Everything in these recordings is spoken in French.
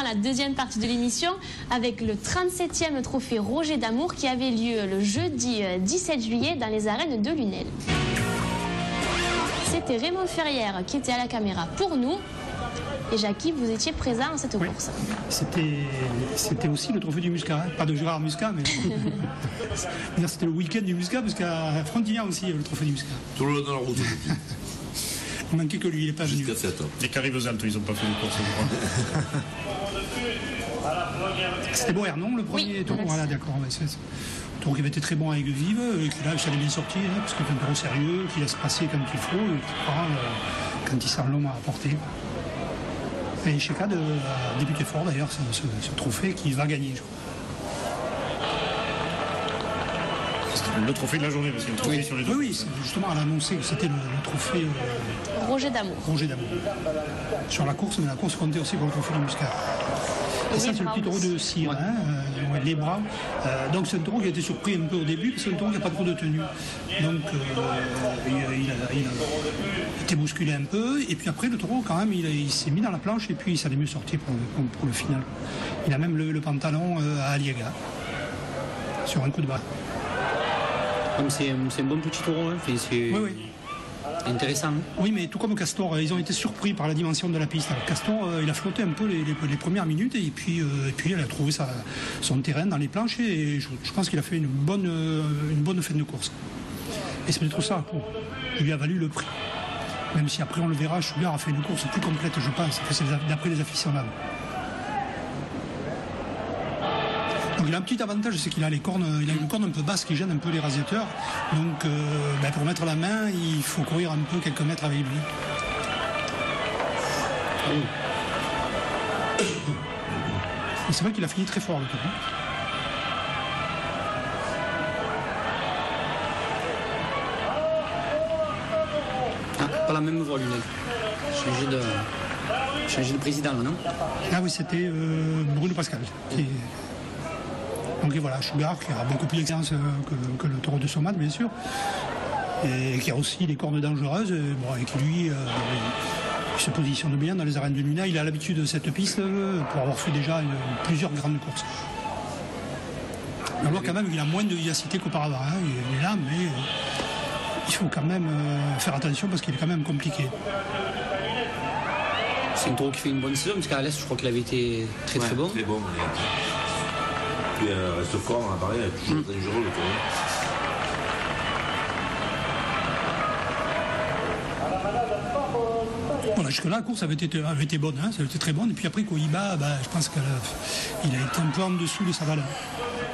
reprend la deuxième partie de l'émission avec le 37e trophée Roger d'Amour qui avait lieu le jeudi 17 juillet dans les arènes de Lunel. C'était Raymond Ferrière qui était à la caméra pour nous. Et Jackie, vous étiez présent à cette course. C'était aussi le trophée du Muscat, hein. Pas de Gérard Muscat, mais c'était le week-end du Muscat, parce qu'à Frontignan aussi, il y avait le trophée du Muscat. Tout le long dans la route. Il manquait que lui, il n'est pas venu. Les Caribes aux Alpes, ils n'ont pas fait de course, je crois. C'était Boer, non, le premier taureau? Voilà, d'accord. Ouais, le taureau qui avait été très bon avec Vive, qui là, il s'allait bien sortir, hein, parce que c'est un taureau sérieux, qui laisse passer quand il faut, et qui prend quand il sent l'homme à apporter. Et Chekad a débuté fort d'ailleurs, ce trophée qui va gagner, je crois. C'était le trophée de la journée, parce qu'il y a le trophée sur les deux. Oui, justement, elle a annoncé que c'était le trophée Roger d'Amour. Roger d'Amour. Sur la course, mais la course comptait aussi pour le trophée du Muscat. Et ça, c'est le petit taureau de Cire, les bras. Donc, c'est un taureau qui a été surpris un peu au début, parce que c'est un taureau qui n'a pas trop de tenue. Donc, il a été bousculé un peu. Et puis après, le taureau, quand même, il s'est mis dans la planche et puis il s'allait mieux sortir pour le final. Il a même levé le pantalon à Aliaga, sur un coup de bras. C'est un bon petit taureau, hein. Oui. Intéressant. Hein. Oui, mais tout comme Castor, ils ont été surpris par la dimension de la piste. Alors, Castor, il a flotté un peu les premières minutes et puis il a trouvé son terrain dans les planches et je pense qu'il a fait une bonne fin de course. Et c'est peut-être ça qui lui a valu le prix. Même si après on le verra, Sugar a fait une course plus complète, je pense, d'après les aficionados. Donc il a un petit avantage, c'est qu'il a une corne un peu basse qui gêne un peu les radiateurs. Donc pour mettre la main, il faut courir un peu quelques mètres avec lui. Et c'est vrai qu'il a fini très fort le tour. Pas la même voie, Lunel. Changer de président, là, non? Ah oui, c'était Bruno Pascal. Donc voilà, Sugar, qui a beaucoup plus d'expérience que le taureau de Somat, bien sûr, et qui a aussi des cornes dangereuses, et qui lui il se positionne bien dans les arènes de Luna. Il a l'habitude de cette piste pour avoir fait déjà plusieurs grandes courses. Alors quand même, il a moins de vivacité qu'auparavant. Hein. Il est là, mais il faut quand même faire attention parce qu'il est quand même compliqué. C'est un taureau qui fait une bonne saison, parce qu'à l'Est, je crois qu'il avait été très bon. Très bon. Puis reste fort, on a parlé, toujours dangereux le taureau. Voilà, jusque-là, la course avait été bonne, hein, ça avait été très bonne. Et puis après, Cohiba, je pense qu'il a été un peu en dessous de sa valeur.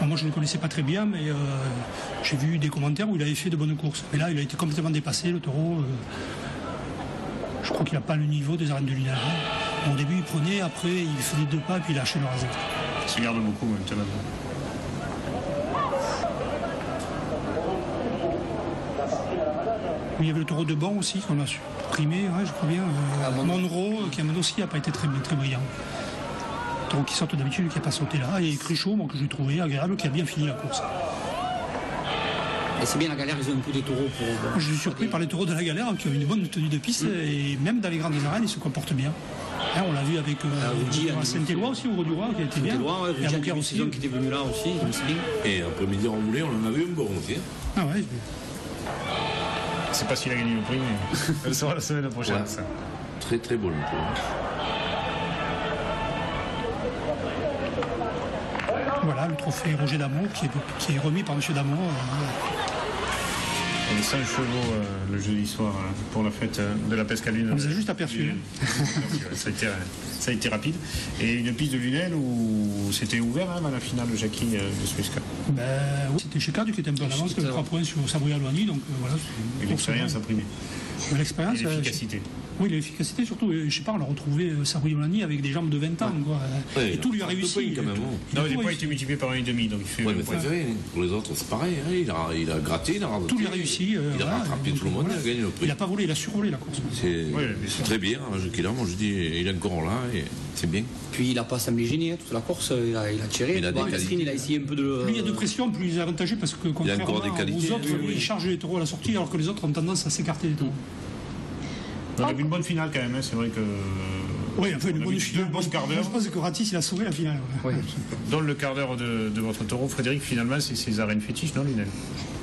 Bon, moi, je ne le connaissais pas très bien, mais j'ai vu des commentaires où il avait fait de bonnes courses. Mais là, il a été complètement dépassé, le taureau. Je crois qu'il n'a pas le niveau des arènes de Luna. Bon, au début, il prenait, après, il faisait 2 pas, puis il lâchait le rasé. Il se garde beaucoup, même, maintenant. Il y avait le taureau de Bon aussi, qu'on a supprimé, je crois bien. Monroe, qui aussi n'a pas été très brillant. Le taureau qui sort d'habitude, qui n'a pas sauté là. Et Cruchot, que j'ai trouvé agréable, qui a bien fini la course. Et c'est bien la galère, ils ont un peu des taureaux pour... Je suis surpris par les taureaux de la galère, qui ont une bonne tenue de piste, et même dans les grandes arènes, ils se comportent bien. Hein, on l'a vu avec Saint-Éloi aussi, au Roux-du-Roi, qui a été bien. Et Avocat aussi, qui était venu là aussi, je me suis dit. Et après-midi en roulé, on en avait un bon aussi. Ah ouais. Je sais pas s'il a gagné le prix, mais elle sera la semaine prochaine. Ça. Très très bon le tour. Voilà, le trophée Roger d'Amour qui est remis par M. d'Amour. On est 5 chevaux le jeudi soir pour la fête de la Pescaline. On les a juste aperçus. Ça a été rapide. Et une piste de Lunel où c'était ouvert à la finale de Jackie de ce Muscat. Oui, c'était Chekad qui était un peu en avance, que 3 points sur Sabri-Aloigny. Donc voilà. Et l'expérience a primé. L'expérience. Et l'efficacité. Oui, l'efficacité surtout. Je sais pas, on a retrouvé Sabri-Aloigny avec des jambes de 20 ans. Quoi. Ouais, et tout lui a réussi. Quand même, non, il n'a pas été multiplié par 1,5, donc il fait. Ouais, mais préféré. Pour les autres, c'est pareil. Hein. Il a gratté, il a radoté. Tout lui a réussi. Il a rattrapé tout le monde, il a gagné le prix. Il n'a pas volé, il a survolé la course. C'est très bien, l'âge qu'il a. Moi, je dis, il est encore là et c'est bien. Puis il n'a pas semblé gêné, toute la course, il a tiré. Il a il a essayé un peu de. Plus il y a de pression, plus il est avantagé parce que contrairement aux autres, il charge les taureaux à la sortie alors que les autres ont tendance à s'écarter des taureaux. On a vu une bonne finale quand même, c'est vrai que Oui, enfin, une On a bonne vu finale. deux bons quarts d'heure. Je pense que Ratis, il a sauvé la finale. Oui. Dans le quart d'heure de votre taureau, Frédéric, finalement, c'est ses arènes fétiches, non, Lunel?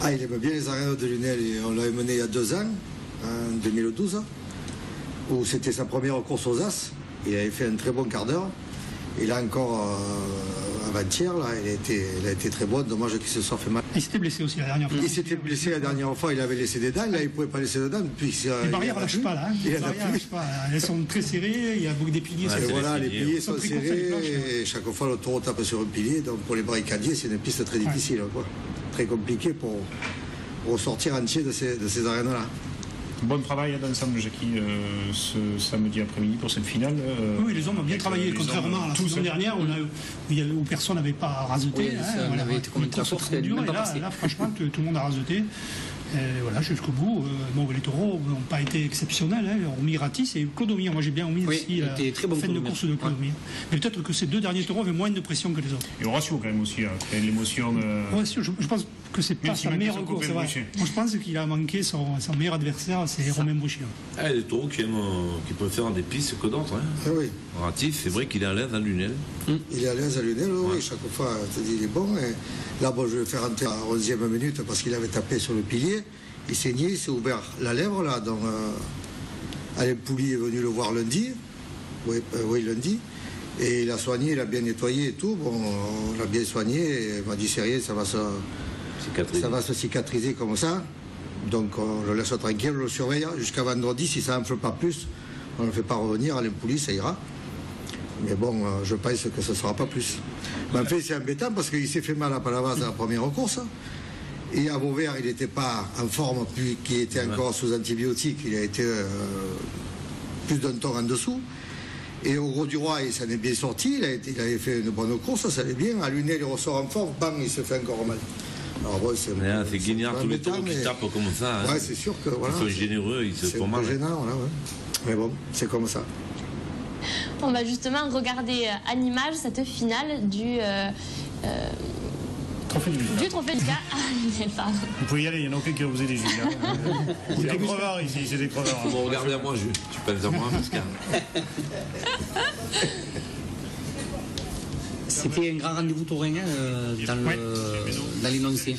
Ah, il aimait bien les arènes de Lunel. On l'avait mené il y a 2 ans, en 2012, où c'était sa première course aux As. Il avait fait un très bon quart d'heure. Et là encore, avant-hier, là, il a été très bon. Dommage qu'il se soit fait mal. Il s'était blessé aussi la dernière fois. Il s'était blessé la dernière fois, il avait laissé des dents. Là, il ne pouvait pas laisser de dents. Les barrières ne lâchent pas, là. Les barrières lâchent pas. Elles sont très serrées, il y a beaucoup des piliers. Et voilà, les piliers sont sont très serrés. courts, Et chaque fois, le taureau tape sur un pilier. Donc, pour les barricadiers, c'est une piste très difficile. Quoi. Très compliqué pour ressortir entier de ces arènes-là. Bon travail d'ensemble, Jackie, ce samedi après-midi pour cette finale. Oui, les hommes ont bien travaillé, contrairement à la saison dernière où personne n'avait pas raseté. Oui, ça avait été comme une course très dure. Et là, franchement, tout le monde a raseté. Voilà, jusqu'au bout. Bon, les taureaux n'ont pas été exceptionnels, hormis Ratis et Clodomir. Moi, j'ai bien omis aussi la fin de course de Clodomir. Mais peut-être que ces 2 derniers taureaux avaient moins de pression que les autres. Et Horacio, quand même, aussi, l'émotion. Je pense que c'est pas sa meilleure course. Moi, je pense qu'il a manqué son meilleur adversaire, c'est Romain Boucher. Ah, il y a des taureaux qui peuvent faire des pistes que d'autres. Hein. Oui. Ratis, c'est vrai qu'il est à l'aise à Lunel. Il est à l'aise à Lunel, oui. Chaque fois, il est bon. Et là, bon, je vais faire entrer à la 11e minute parce qu'il avait tapé sur le pilier. Il saignait, il s'est ouvert la lèvre, là. Donc, Alain Pouly est venu le voir lundi. Oui, lundi. Et il a soigné, il a bien nettoyé et tout. Bon, on l'a bien soigné. Et il m'a dit, c'est rien, ça va se cicatriser comme ça. Donc, on le laisse tranquille, on le surveille jusqu'à vendredi. Si ça n'enfle pas plus, on ne le fait pas revenir. Alain Pouly, ça ira. Mais bon, je pense que ce ne sera pas plus. Mais en fait, c'est embêtant parce qu'il s'est fait mal à Palavas à la première course. Et à Vauvert, il n'était pas en forme, puis qu'il était encore sous antibiotiques. Il a été plus d'un tour en dessous. Et au Gros du Roi, il s'en est bien sorti. Il avait fait une bonne course, ça allait bien. À Lunel, il ressort en forme, bam, il se fait encore mal. Alors, ouais, c'est Guignard, tous les taureaux qui tapent comme ça. Ouais, c'est sûr que. Voilà, ils sont généreux, ils se font mal. C'est gênant, voilà, ouais. Mais bon, c'est comme ça. On va justement regarder en image cette finale du trophée du cas. Vous pouvez y aller, il y en a aucun qui va vous aider, Julien. Il y a des crevards ici, c'est des crevards. Bon, regardez à moi, tu penses à moi, Pascal. C'était un grand rendez-vous taurin dans l'énoncé.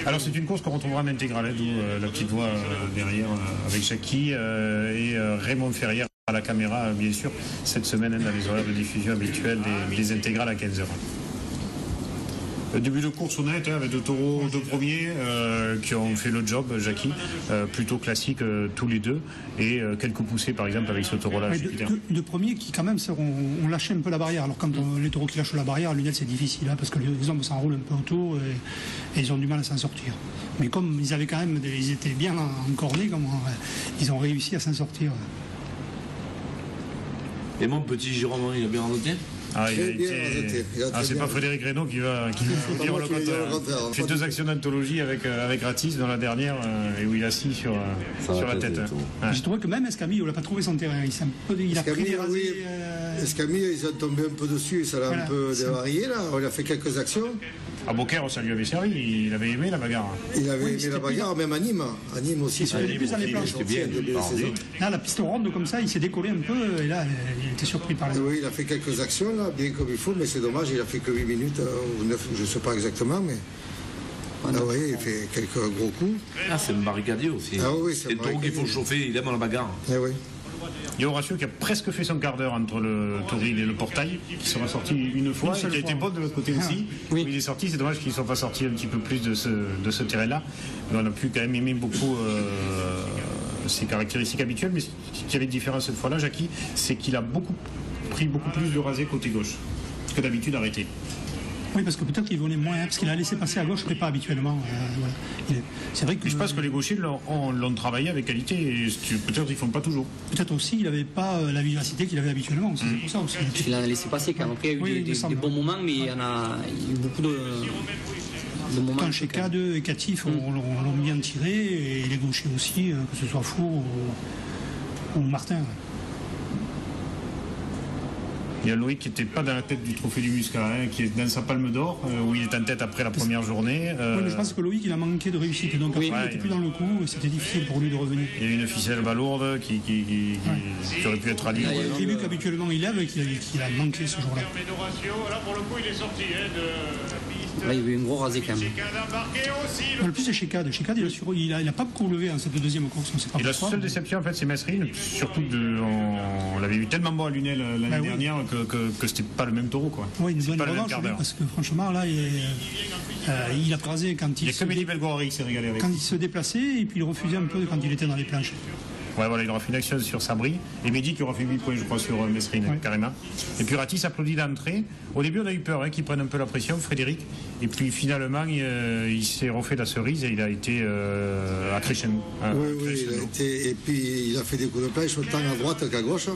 Alors c'est une course qu'on retrouvera en intégrale, d'où la petite voix derrière avec Jackie et Raymond Ferrière à la caméra, bien sûr, cette semaine dans les horaires de diffusion habituels des intégrales à 15h. Début de course honnête, avec 2 taureaux, 2 premiers qui ont fait le job, Jackie, plutôt classique tous les deux, et quelques poussées par exemple avec ce taureau-là. De premiers qui quand même on lâchait un peu la barrière. Alors quand les taureaux qui lâchent la barrière, à Lunel c'est difficile, parce que les hommes s'enroulent un peu autour et ils ont du mal à s'en sortir. Mais comme ils avaient quand même, ils étaient bien encornés, ils ont réussi à s'en sortir. Et mon petit Jérôme, il a bien noté? C'est pas Frédéric Reynaud qui va vous dire le contraire. Il fait 2 actions d'anthologie avec Ratis dans la dernière et où il est assis sur la tête. J'ai trouvé que même Escamille, on l'a pas trouvé son terrain. Il a pris des rasés. Escamille, ils ont tombé un peu dessus, ça l'a un peu dévarié là. Il a fait quelques actions. À Beaucaire, ça lui avait servi, il avait aimé la bagarre. Il avait aimé la bagarre, même à Nîmes. À Nîmes aussi. Il était plus dans les planches. Là, la piste ronde comme ça, il s'est décollé un peu et là, il était surpris par les autres. Oui, il a fait quelques actions là, bien comme il faut, mais c'est dommage, il a fait que 8 minutes ou 9, je ne sais pas exactement, mais. Oui, il fait quelques gros coups. Ah, c'est un barricadier aussi. Ah oui, c'est un barricadier. Les taureaux qu'il faut chauffer, il aime la bagarre. Eh oui. Il y a Horacio qui a presque fait son quart d'heure entre le Tauril et le Portail, qui sera sorti une fois, et qui a été bon de l'autre côté aussi. Oui. Il est sorti, c'est dommage qu'ils ne soient pas sortis un petit peu plus de ce terrain-là. Mais on a pu quand même aimer beaucoup ses caractéristiques habituelles. Mais ce qui avait de différent cette fois-là, Jackie, c'est qu'il a pris beaucoup plus de rasé côté gauche que d'habitude arrêté. Oui, parce que peut-être qu'il volait moins, parce qu'il a laissé passer à gauche, mais pas habituellement. Voilà. C'est vrai que. Je pense que les gauchers l'ont travaillé avec qualité, et peut-être qu'ils ne font pas toujours. Peut-être aussi, il n'avait pas la vivacité qu'il avait habituellement. C'est pour ça aussi. Il en a laissé passer quand même. Après, il y a eu des bons moments, mais il y a eu beaucoup de moments. Quand chez K2 et Catif, on l'a bien tiré, et les gauchers aussi, que ce soit Four ou Martin. Il y a Loïc qui n'était pas dans la tête du trophée du Muscat, hein, qui est dans sa palme d'or, où il est en tête après la première journée. Oui, mais je pense que Loïc, il a manqué de réussite. Donc après, il n'était plus dans le coup et c'était difficile pour lui de revenir. Il y a une ficelle balourde qui aurait pu être alliée. J'ai vu qu'habituellement il lève et qu'il a manqué ce jour-là. Là, pour le coup, il est sorti de la piste. Là, il y avait un gros rasé quand même. Le plus, c'est Chekad. Chekad, il n'a pas beaucoup levé en cette deuxième course. On sait pas et pourquoi. la seule déception, en fait, c'est Mesrine. Surtout, on l'avait vu tellement bon à Lunel l'année dernière que c'était pas le même taureau, quoi. Oui, il nous donne une revanche, parce que franchement, là, il a crasé quand il se déplaçait et puis il refusait un peu quand il était dans les planches. Ouais, voilà, il aura fait une action sur Sabri et Mehdi qui aura fait 8 points, je crois, sur Mesrine, carrément. Et puis Ratis applaudit d'entrée. Au début, on a eu peur qu'il prenne un peu la pression, Frédéric. Et puis finalement, il s'est refait la cerise et il a été à crescendo. Oui, il a été, et puis il a fait des coups de pêche autant à droite qu'à gauche.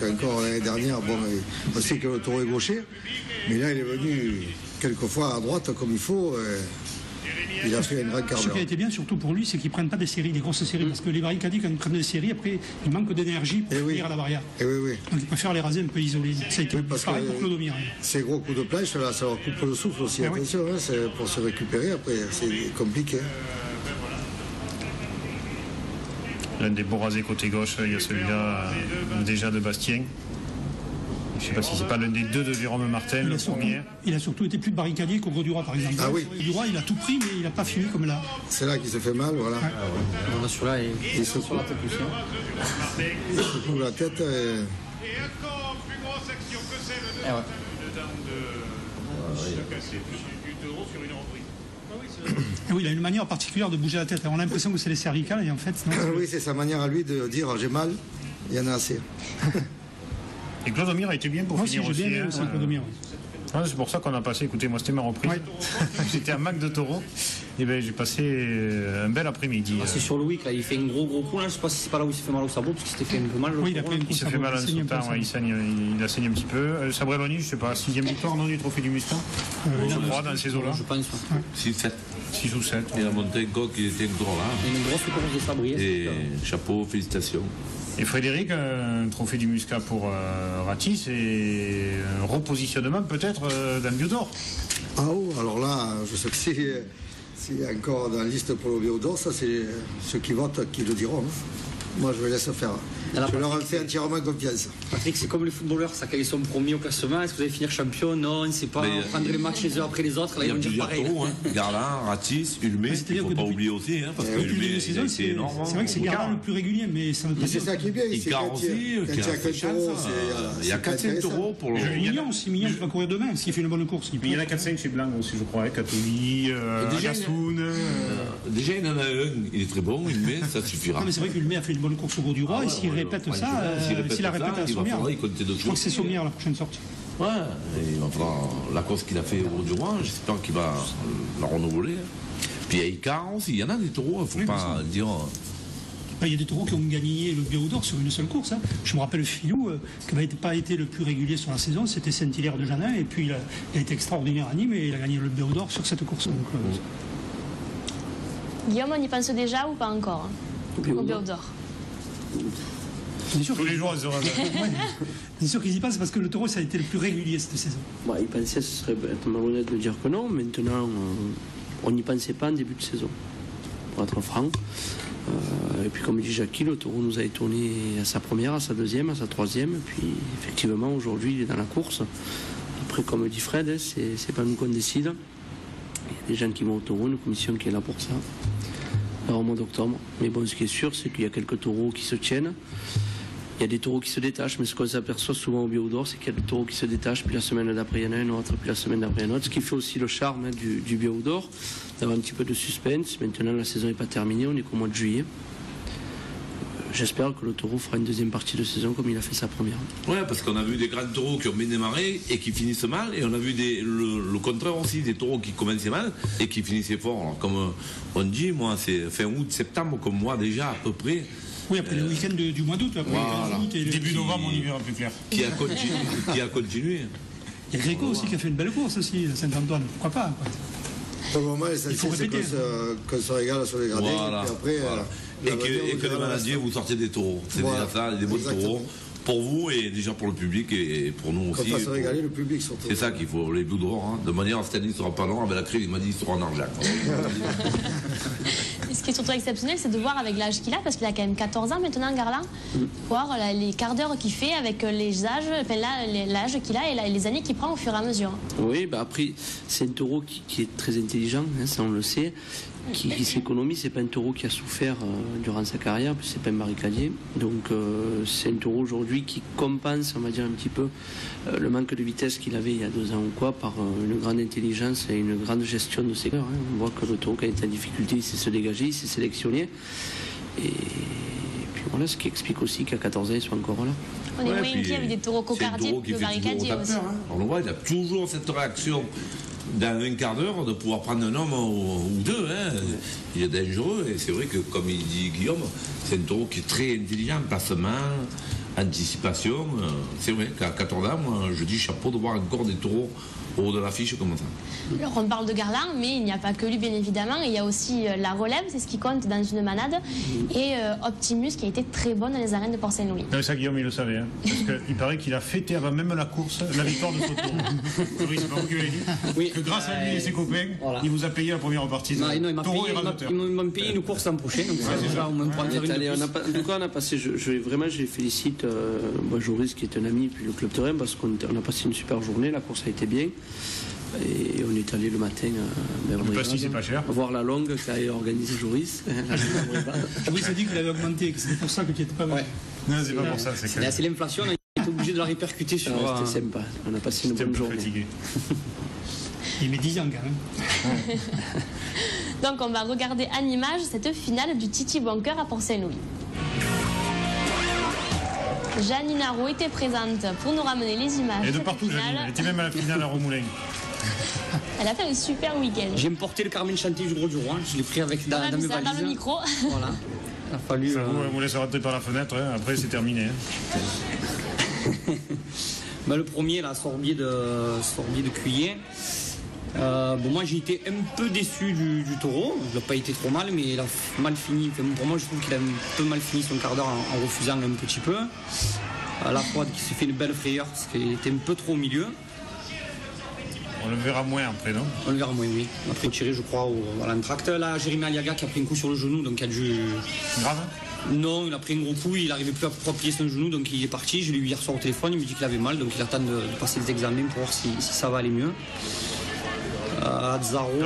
Qu'encore l'année dernière, bon, on sait que le taureau est gaucher, mais là, il est venu quelquefois à droite comme il faut. Il a fait une grande quart d'heure. Ce qui a été bien, surtout pour lui, c'est qu'ils ne prennent pas des séries, des grosses séries, parce que les barricadiers, quand ils prennent des séries, après, il manque d'énergie pour finir à la barrière. Donc ils préfèrent les raser un peu isolés. Ça a été pareil pour Clodomir. Ces gros coups de plage, là, ça leur coupe le souffle aussi. Attention, c'est pour se récupérer, après, c'est compliqué. L'un des beaux rasés côté gauche, il y a celui-là déjà de Bastien. Je ne sais pas si c'est pas l'un des deux de Jérôme Martin, le premier. Il a surtout été plus barricadier qu'au Gros du Roi, par exemple. Ah oui. Du Roi, il a tout pris, mais il n'a pas fini comme là. C'est là qu'il se fait mal, voilà. On a celui-là et il se fout la tête aussi. Il se fout la tête. Et encore plus grosse action que celle de dedans de casser du taureau sur une reprise. Oui, il a une manière particulière de bouger la tête. On a l'impression que c'est les cervicales et en fait, non. Oui, c'est sa manière à lui de dire j'ai mal, il y en a assez. Et Clodomir a été bien pour finir aussi. J'ai bien aimé aussi Clodomir. C'est pour ça qu'on a passé, écoutez, moi c'était ma reprise. J'étais à Mac de Taureau. Et ben j'ai passé un bel après-midi. C'est sur Loïc, là, il fait un gros coup. Là. Je ne sais pas si c'est pas là où il s'est fait mal au sabot, parce qu'il s'était fait un peu mal. Il s'est fait mal à son temps, il a saigné un petit peu. Sabreloni, je ne sais pas, 6e victoire non, du trophée du Muscat. Je crois dans ces eaux-là. Je pense. 6-7. 6 ou 7. Il a monté un coq, il était encore là. Une grosse course de Sabri. Et chapeau, félicitations. Et Frédéric, un trophée du Muscat pour Ratis et un repositionnement peut-être dans le Biodor. Ah oh, alors là, je sais que si encore dans la liste pour le Biodor, ça c'est ceux qui votent qui le diront. Moi je vais laisser faire. Je leur fais entièrement confiance. Patrick, c'est comme les footballeurs, ça quand ils sont premiers au classement, est-ce que vous allez finir champion? Non, on ne sait pas, on prendrait les matchs les uns après les autres, là ils vont dire pareil. Garland, Ratis, Ulmé, il ne faut pas oublier aussi, parce que Ulmé c'est énorme. C'est vrai que c'est Garland le plus régulier, mais ça ne c'est ça qui est bien. Icar aussi, il y a 4-5 taureaux pour le... Mignon qui va courir demain, s'il fait une bonne course. Il y en a 4-5 chez Blanc aussi, je crois, Katoli, Agassoun. Déjà il en a un, il est très bon, Ulmé, ça suffira. Mais c'est vrai qu'Ulmé a fait une bonne course au Gros du Roi, et s'il répète ça, s'il la répète à Sommières, je crois que c'est Sommières la prochaine sortie. Ouais, et enfin, la course qu'il a fait au Gros du Roi, j'espère qu'il va la renouveler. Puis il y a Icar aussi, il y en a des taureaux, il ne faut pas dire... Il y a des taureaux qui ont gagné le Biodor sur une seule course. Je me rappelle Filou, qui n'avait pas été le plus régulier sur la saison, c'était Saint-Hilaire de Janin, et puis il a été extraordinaire à Nîmes et il a gagné le Biodor sur cette course. Donc, Guillaume, on y pense déjà ou pas encore au Biodor? Tous les jours, ils auront... Bien sûr qu'ils y pensent parce que le taureau, ça a été le plus régulier cette saison. Ils pensaient, ce serait être malhonnête de dire que non. Maintenant, on n'y pensait pas en début de saison, pour être franc. Et puis, comme dit Jackie, le taureau nous a étonné à sa première, à sa deuxième, à sa troisième. Et puis, effectivement, aujourd'hui, il est dans la course. Après, comme dit Fred, c'est pas nous qu'on décide. Il y a des gens qui vont au taureau, une commission qui est là pour ça. Alors, au mois d'octobre. Mais bon, ce qui est sûr, c'est qu'il y a quelques taureaux qui se tiennent. Il y a des taureaux qui se détachent, mais ce qu'on s'aperçoit souvent au Biodor, c'est qu'il y a des taureaux qui se détachent, puis la semaine d'après, il y en a un autre, puis la semaine d'après, un autre. Ce qui fait aussi le charme du Biodor, d'avoir un petit peu de suspense. Maintenant, la saison n'est pas terminée, on n'est qu'au mois de juillet. J'espère que le taureau fera une deuxième partie de saison comme il a fait sa première. Ouais, parce qu'on a vu des grands taureaux qui ont bien démarré et qui finissent mal, et on a vu le contraire aussi, des taureaux qui commençaient mal et qui finissaient fort. Alors, comme on dit, moi, c'est fin août, septembre, comme moi déjà, à peu près. Oui, après le week-end du mois d'août, après le 15 août et début novembre, on y verra plus clair. Qui a continué. Il y a Gréco aussi qui a fait une belle course aussi, Saint-Antoine, pourquoi pas quoi. Pour le moment, l'essentiel, c'est qu'on se régale sur les gradins. Voilà. Et puis après, et que le manadier, vous sortez des taureaux. C'est déjà ça, des beaux taureaux. pour vous et déjà pour le public et pour nous aussi. Qu'on fasse régaler le public surtout. C'est ça qu'il faut, les Boules d'Or. Hein. De manière, cette année, il ne sera pas long. Avec la crise, il m'a dit qu'il sera en argent. Et ce qui est surtout exceptionnel, c'est de voir avec l'âge qu'il a, parce qu'il a quand même 14 ans maintenant, Garland, voir les quarts d'heure qu'il fait avec les âges, l'âge qu'il a et les années qu'il prend au fur et à mesure. Oui, bah après, c'est un taureau qui est très intelligent, hein, ça on le sait. Qui s'économise, c'est pas un taureau qui a souffert durant sa carrière, puis c'est pas un barricadier. Donc c'est un taureau aujourd'hui qui compense, on va dire un petit peu, le manque de vitesse qu'il avait il y a 2 ans ou quoi, par une grande intelligence et une grande gestion de ses cœurs. Hein. On voit que le taureau, quand il est en difficulté, il sait se dégager, il sait sélectionner. Et puis voilà, ce qui explique aussi qu'à 14 ans, il soit encore là. On est moins inquiet avec des taureaux cocardiers que barricadiers aussi. Hein. On le voit, il a toujours cette réaction. Dans un quart d'heure, de pouvoir prendre un homme ou deux, hein. Il est dangereux et c'est vrai que, comme il dit Guillaume, c'est un taureau qui est très intelligent, placement, anticipation. C'est vrai qu'à 14 ans, moi, je dis chapeau de voir encore des taureaux au haut de l'affiche comme ça. Alors on parle de Garland, mais il n'y a pas que lui bien évidemment, il y a aussi la relève, c'est ce qui compte dans une manade, et Optimus qui a été très bon dans les arènes de Port-Saint-Louis. Ça Guillaume il le savait, hein, parce qu'il paraît qu'il a fêté avant même la course, la victoire de ce taureau. Oui, c'est pas vous qui l'avez dit. Oui. Que grâce à lui et ses copains, voilà. Il vous a payé la première partie. Non, il m'a payé une course l'an prochain, donc ça déjà au moins pour en dire une de plus. En tout cas on a passé, je les félicite, Joris qui est un ami, puis le club terrain, parce qu'on a passé une super journée, la course a été bien. Et on est allé le matin c'est pas cher. voir la longue qu'a organisé Joris. Joris a dit qu'il avait augmenté, que c'était pour ça que tu étais pas mal. Ouais. Non, c'est pas pour ça. C'est l'inflation, on a été obligé de la répercuter sur. C'était sympa, on a passé une bonne journée. Fatigué. Il met 10 ans quand même. Donc on va regarder en image cette finale du Titi Bunker à Port-Saint-Louis. Janine Haro était présente pour nous ramener les images. Et de partout, Janine. Elle était même à la finale à Romoulin. Elle a fait un super week-end. J'ai porté le Carmen Chantier du Gros du Roi. Je l'ai pris avec dans mes valises. Dans le micro. Voilà. Il a fallu. Ça vous laisse rentrer par la fenêtre. Hein. Après, c'est terminé. Hein. Le premier, là, sorbier de Cuillé. Moi j'ai été un peu déçu du taureau, il n'a pas été trop mal, mais il a mal fini. Pour moi je trouve qu'il a un peu mal fini son quart d'heure en refusant un petit peu. La fois qui s'est fait une belle frayeur parce qu'il était un peu trop au milieu. On le verra moins après, non? On le verra moins, oui. Après tiré je crois à l'entracte. Là Jérémy Aliaga qui a pris un coup sur le genou, donc il a dû. Grave? Non, il a pris un gros coup, il n'arrivait plus à appuyer son genou, donc il est parti. Je l'ai eu hier soir au téléphone, il me dit qu'il avait mal, donc il attend de passer les examens pour voir si ça va aller mieux. Alors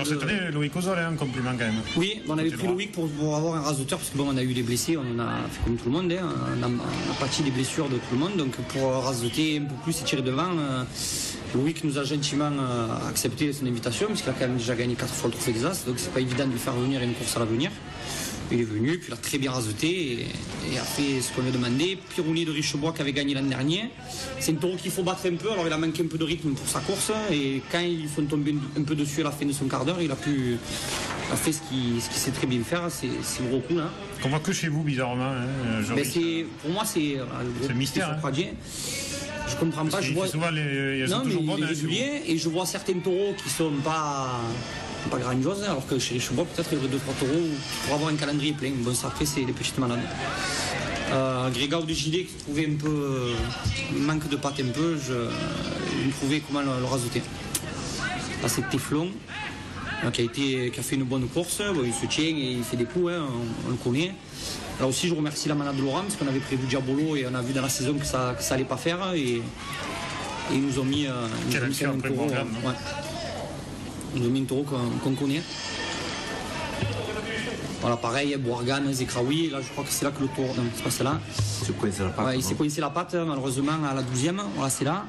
cette année, Loïc Ozol est un compliment quand même. Oui, on avait pris Loïc pour avoir un raseteur parce que on a eu des blessés, on a fait comme tout le monde, hein, on a pâti des blessures de tout le monde, donc pour raseter un peu plus et tirer devant, Loïc nous a gentiment accepté son invitation puisqu'il a quand même déjà gagné 4 fois le trophée des As, donc c'est pas évident de le faire venir à une course à l'avenir. Il est venu, puis il a très bien raseté et a fait ce qu'on lui a demandé. Pirouni de Richebois qui avait gagné l'an dernier. C'est un taureau qu'il faut battre un peu, alors il a manqué un peu de rythme pour sa course. Et quand ils sont tombés un peu dessus à la fin de son quart d'heure, il a fait ce qu'il sait très bien faire, c'est le gros coup là. Qu'on voit que chez vous bizarrement. Hein, pour moi c'est le mystère. Hein. Je comprends pas. Je vois souvent il est régulier et je vois certains taureaux qui sont pas grandiose, alors que chez les Richebois, peut-être il y aurait 2-3 taureaux pour avoir un calendrier plein. Bon, ça après, c'est les petites malades. Grégor de Gilet qui trouvait un peu manque de patte un peu, il me trouvait comment le raseter. Là, c'est Teflon qui a fait une bonne course. Bon, il se tient et il fait des coups, hein, on le connaît. Là aussi, je remercie la manade de Laurent parce qu'on avait prévu Diabolo et on a vu dans la saison que ça allait pas faire et ils nous ont mis un taureau. Ils ont mis un taureau qu'on connaît. Voilà, pareil, Bourgan, Zekraoui, là je crois que c'est là que le taureau. Non, c'est pas celle-là. Il s'est coincé la patte. Ouais, il s'est coincé la patte, malheureusement, à la 12e. Voilà, c'est là.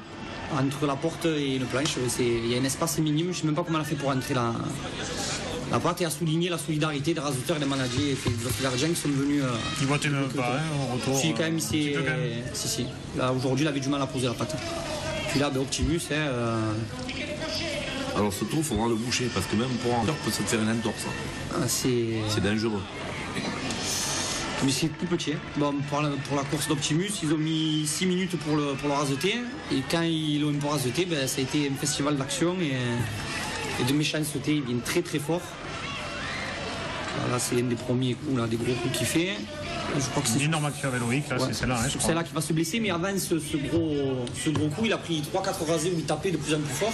Entre la porte et une planche, il y a un espace minime. Je ne sais même pas comment elle a fait pour entrer la patte et a souligné la solidarité des raseteurs et des managers et des gardiens qui sont venus. Il votait même pas, au retour. Si, quand même, si. Là, aujourd'hui, il avait du mal à poser la patte. Puis là, Optimus, alors ce trou, il faudra le boucher, parce que même pour un cœur, peut se faire une entorse. C'est dangereux. Mais c'est tout petit. Hein. Bon, pour la course d'Optimus, ils ont mis 6 minutes pour le raseter. Et quand ils l'ont un peu raseté, ça a été un festival d'action et de méchanceté. Il vient très très fort. Là, c'est l'un des premiers coups, là, des gros coups qu'il fait. Je crois que c'est une énorme action avec Loïc, là, c'est celle-là. C'est celle-là qui va se blesser, mais avant ce gros coup, il a pris 3-4 rasés où il tapait de plus en plus fort.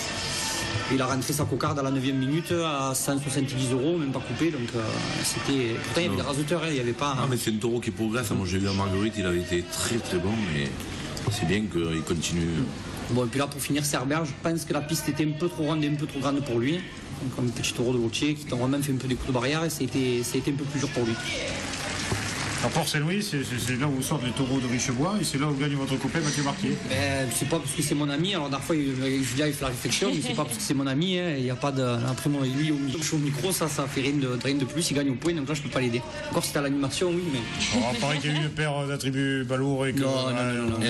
Il a rentré sa cocarde à la 9e minute à 170 €, même pas coupé. Donc c'était. Pourtant, il y avait des raseteurs, il n'y avait pas. Ah, mais c'est un taureau qui progresse. Moi, j'ai vu à Marguerite, il avait été très très bon, mais c'est bien qu'il continue. Bon, et puis là, pour finir, Cerber, je pense que la piste était un peu trop ronde et un peu trop grande pour lui. Donc, comme un petit taureau de Gauthier qui t'en même fait un peu des coups de barrière et ça a été un peu plus dur pour lui. Alors pour Saint-Louis, c'est là où sortent les taureaux de Richebois et c'est là où gagne votre copain Mathieu Marquier. C'est pas parce que c'est mon ami, alors dernière fois Julien il fait la réflexion, mais c'est pas parce que c'est mon ami, il n'y a pas de. Après moi, lui au micro, ça fait rien de plus, il gagne au point, donc là je peux pas l'aider. Encore c'était à l'animation, oui, mais. Alors, pareil qu'il y a eu une paire d'attributs balourds et que. Non.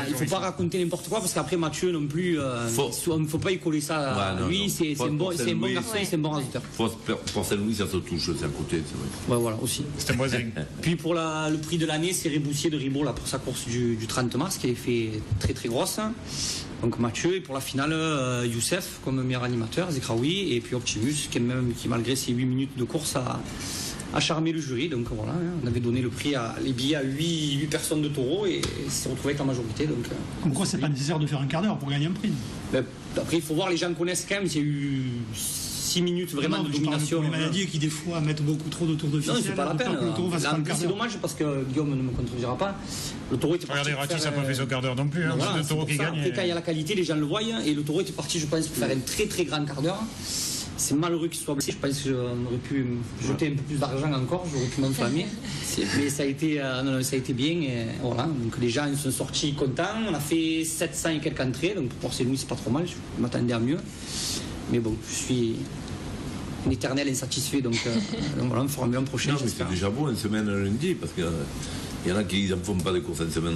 Il faut pas raconter n'importe quoi parce qu'après Mathieu non plus, il ne faut pas y coller ça. Lui, c'est un bon garçon, c'est un bon raseteur. Pour Saint-Louis, ça se touche, c'est à côté, c'est vrai. Ouais, voilà, aussi. C'était un voisin. Puis pour le prix de l'année, c'est Réboussier de Ribot là, pour sa course du 30 mars qui avait fait très très grosse. Donc Mathieu, et pour la finale, Youssef comme meilleur animateur, Zekraoui, et puis Optimus qui malgré ses 8 minutes de course a charmé le jury. Donc voilà, on avait donné le prix les billets à 8 personnes de taureau et s'est retrouvé avec la majorité. Donc, comme quoi, c'est pas nécessaire de faire un quart d'heure pour gagner un prix. Après, il faut voir, les gens connaissent quand même, il y a eu 6 minutes vraiment de domination. Les maladies qui des fois mettent beaucoup trop de tours de ficelle. Non, c'est pas la peine. C'est dommage parce que Guillaume ne me contredira pas. Le taureau était parti. Regardez, Ratis n'a pas fait son quart d'heure non plus. C'est le taureau qui gagne. Après, quand il y a la qualité, les gens le voient. Et le taureau était parti, je pense, pour faire un très très grand quart d'heure. C'est malheureux qu'il soit blessé. Je pense que j'aurais pu jeter un peu plus d'argent encore. J'aurais pu m'enflammer. Mais ça a été bien. Et voilà. Donc les gens sont sortis contents. On a fait 700 et quelques entrées. Donc pour Saint-Louis, c'est pas trop mal. Je m'attendais à mieux. Mais bon, je suis un éternel insatisfait, donc voilà, on fera mieux en prochain. Non, mais c'est déjà beau une semaine lundi, parce qu'il y en a qui n'en font pas de courses en semaine.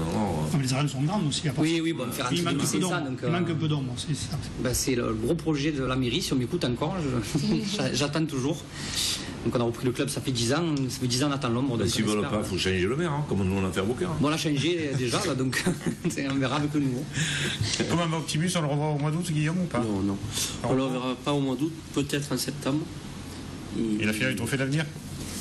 Les arènes sont grandes aussi. Oui, bon, faire il manque un peu d'ombre, c'est ça. C'est le gros projet de la mairie, si on m'écoute encore, j'attends toujours. Donc on a repris le club, ça fait 10 ans, on attend l'ombre. S'ils ne veulent pas, il faut changer le maire, comme nous on a fait à Beaucaire. Bon, on l'a changé déjà, là, donc on verra avec le nouveau. Comment va Optimus, on le revoit au mois d'août, Guillaume, ou pas? Non. On ne le reverra pas au mois d'août, peut-être en septembre. Et la finale du trophée d'avenir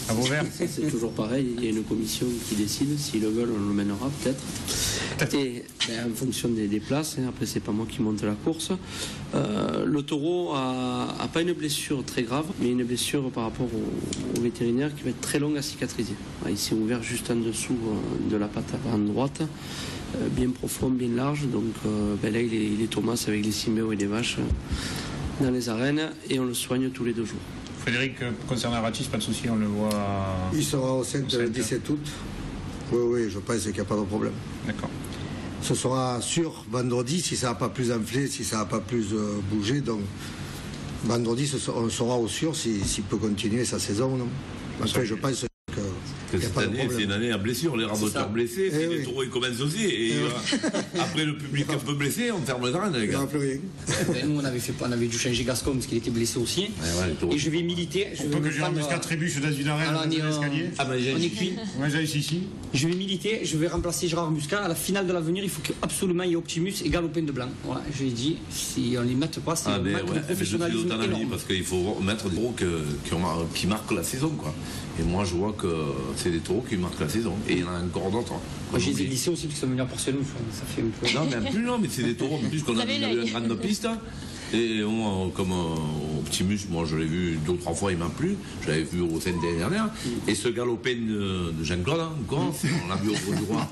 à Vauvert? C'est toujours pareil, il y a une commission qui décide, s'ils le veulent on le mènera peut-être. Et en fonction des places, après c'est pas moi qui monte la course. Le taureau a pas une blessure très grave, mais une blessure par rapport au vétérinaire qui va être très longue à cicatriser. Il s'est ouvert juste en dessous de la patte avant droite, bien profond, bien large, donc là il est Thomas avec les siméos et les vaches dans les arènes et on le soigne tous les 2 jours. Frédéric, concernant Ratis, pas de souci, on le voit. Il sera au 5 le 17 août. Oui, je pense qu'il n'y a pas de problème. D'accord. Ce sera sûr vendredi si ça n'a pas plus enflé, si ça n'a pas plus bougé. Donc vendredi, on saura au sûr s'il peut continuer sa saison. Non. Après, je pense que cette année, c'est une année à blessure. Les raboteurs blessés, les taureaux ils commencent aussi. Et après le public un peu blessé, on ferme les arènes, les gars. plus rien. Nous, on avait dû changer Gascon parce qu'il était blessé aussi. Et je vais militer. Pour pas que Jérôme Muscat trébuche dans une arène, dans l'escalier. On est cuit. Ici. Je vais militer, je vais remplacer Gérard Muscat. À la finale de l'avenir, il faut absolument il y ait Optimus et Galopin de Blanc. Voilà, je lui ai dit, si on ne les met pas, c'est un professionnalisme énorme. Parce qu'il faut mettre des taureaux qui marquent la saison, quoi. Et moi, je vois que c'est des taureaux qui marquent la saison. Et il y en a encore d'autres. Moi, je les ai glissés aussi parce qu'ils sont venus à Porcelou. Ça fait un peu. Non, mais c'est des taureaux en plus qu'on a vu une grande piste. Et comme Optimus, moi je l'ai vu 2 ou 3 fois, il m'a plu. Je l'avais vu au Seine l'année dernière. Et ce Galopin de Jean-Claude, on l'a vu au Gros du Roi.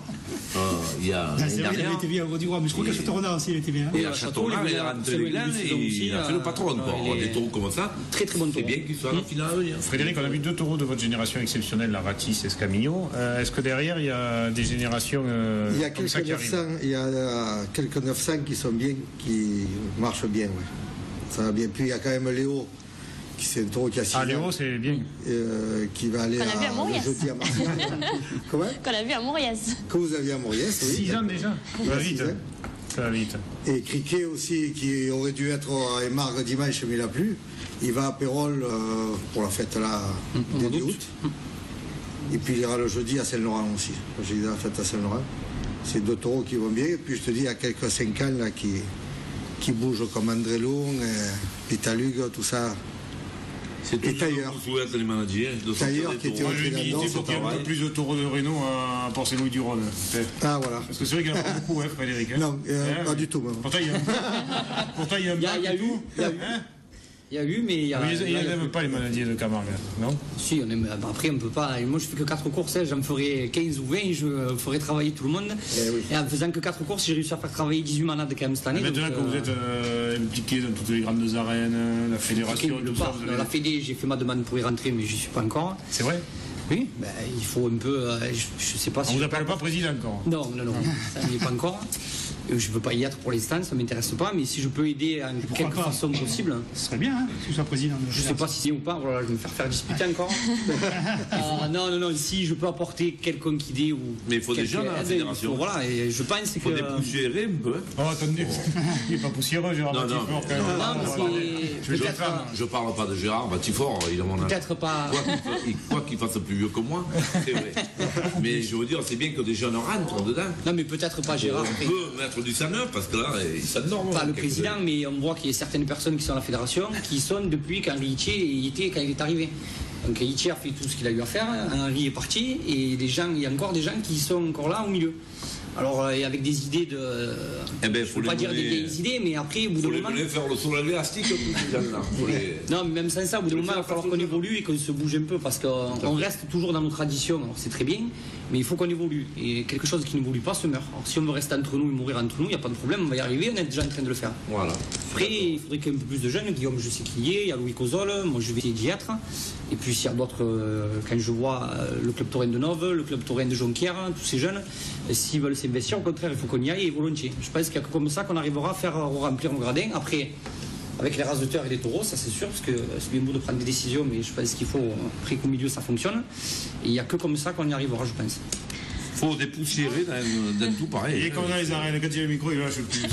Il y a l'année dernière. Il était bien au Gros du Roi, mais je crois qu'à Châteaurenard aussi il était bien. Et à Châteaurenard, il est rentré les glanes et il a fait le patron encore. Des taureaux comme ça. Très très bon taureau. C'est bien qu'il soit à la finale à venir. Frédéric, on a vu 2 taureaux de votre génération exceptionnelle, la Ratis et Scamillo. Est-ce que derrière il y a des générations il y a quelques 900, il y a quelques 900 qui sont bien, qui marchent bien, ouais. Ça va bien. Puis il y a quand même Léo, qui c'est un taureau qui a 6 ans. Léo, c'est bien. Qui va aller le jeudi à Marseille. Comment? Qu'on a vu à Mauriès. Que vous aviez à Mauriès, oui. 6 ans déjà. Ça va vite. Et Criquet aussi, qui aurait dû être à Émargues dimanche, mais il n'a plus. Il va à Pérol pour la fête là, début août. Et puis il ira le jeudi à Saint-Laurent aussi. J'ai dit la fête à Saint-Laurent. C'est 2 taureaux qui vont bien. Et puis je te dis, il y a quelques 5 ans là, qui bougent comme André Long, Pitalug, tout ça. Et Tailleur. Les managers. Tailleur qui était au Trinidad, pour qu'il y ait un peu plus de taureaux de Reno à Port-Saint-Louis-du-Rhône. Ah, voilà. Parce que c'est vrai qu'il n'y en a pas beaucoup, Frédéric. Non, pas du tout. Pourtant, il y a un bac et tout. Il y a eu, mais il y a. Ils n'aiment pas les manadiers de Camargue, non? Si, on aime. Après, on peut pas. Moi, je fais que 4 courses, j'en ferai 15 ou 20, je ferai travailler tout le monde. Et en faisant que 4 courses, j'ai réussi à faire travailler 18 manades quand même cette année. Maintenant que vous êtes impliqué dans toutes les grandes arènes, la fédération, tout ça. La Fédé, j'ai fait ma demande pour y rentrer, mais j'y suis pas encore. C'est vrai? Oui, ben, il faut un peu. Je sais pas si. On vous appelle pas président encore? Non, ça n'y est pas encore. Je ne veux pas y être pour l'instant, ça ne m'intéresse pas, mais si je peux aider en quelque façon possible. Ce serait bien hein, que tu sois président. Je ne sais pas si c'est ou pas, voilà, je vais me faire disputer encore. Non, si je peux apporter quelconque idée ou. Mais il faut des gens dans la fédération. Voilà, et je pense que. Il faut dépoussiérer un peu. Oh, attendez, il n'est pas poussiéreux, Gérard Batifort. Je ne parle pas de Gérard Batifort, il a mon âge. Peut-être pas. Quoi qu'il fasse plus vieux que moi, c'est vrai. Mais je veux dire, c'est bien que des jeunes rentrent dedans. Non, mais peut-être pas Gérard. On peut mettre du sang neuf parce que là, ça norme. Pas le président, mais on voit qu'il y a certaines personnes qui sont à la fédération qui sont depuis qu'Henri Itier quand il est arrivé. Donc Itier a fait tout ce qu'il a eu à faire, Henri est parti, et il y a encore des gens qui sont encore là au milieu. Alors, et avec des idées de. Eh ben, faut pas dire des vieilles idées, mais après, au bout d'un moment. Il faut faire le saut élastique, tous ces gens-là. Non, mais même sans ça, au bout d'un moment, il va falloir qu'on évolue et qu'on se bouge un peu, parce qu'on reste toujours dans nos traditions. Alors, c'est très bien, mais il faut qu'on évolue. Et quelque chose qui n'évolue pas se meurt. Alors, si on veut rester entre nous et mourir entre nous, il n'y a pas de problème, on va y arriver, on est déjà en train de le faire. Voilà. Après, il faudrait qu'il y ait un peu plus de jeunes. Guillaume, je sais qu'il y est, il y a Louis Cozol, moi je vais essayer d'y être. Et puis, s'il y a d'autres, quand je vois le club taurin de Nove, le club taurin de Jonquière, tous ces jeunes, s'ils veulent s'investir, au contraire, il faut qu'on y aille et volontiers. Je pense qu'il y a que comme ça qu'on arrivera à remplir nos gradins. Après, avec les races de terre et les taureaux, ça c'est sûr, parce que c'est bien beau de prendre des décisions, mais je pense qu'il faut, après qu'au milieu ça fonctionne. Et il n'y a que comme ça qu'on y arrivera, je pense. Il faut dépoussiérer dans tout pareil. Il est comme dans les arènes, quand il y a le micro, il lâche plus.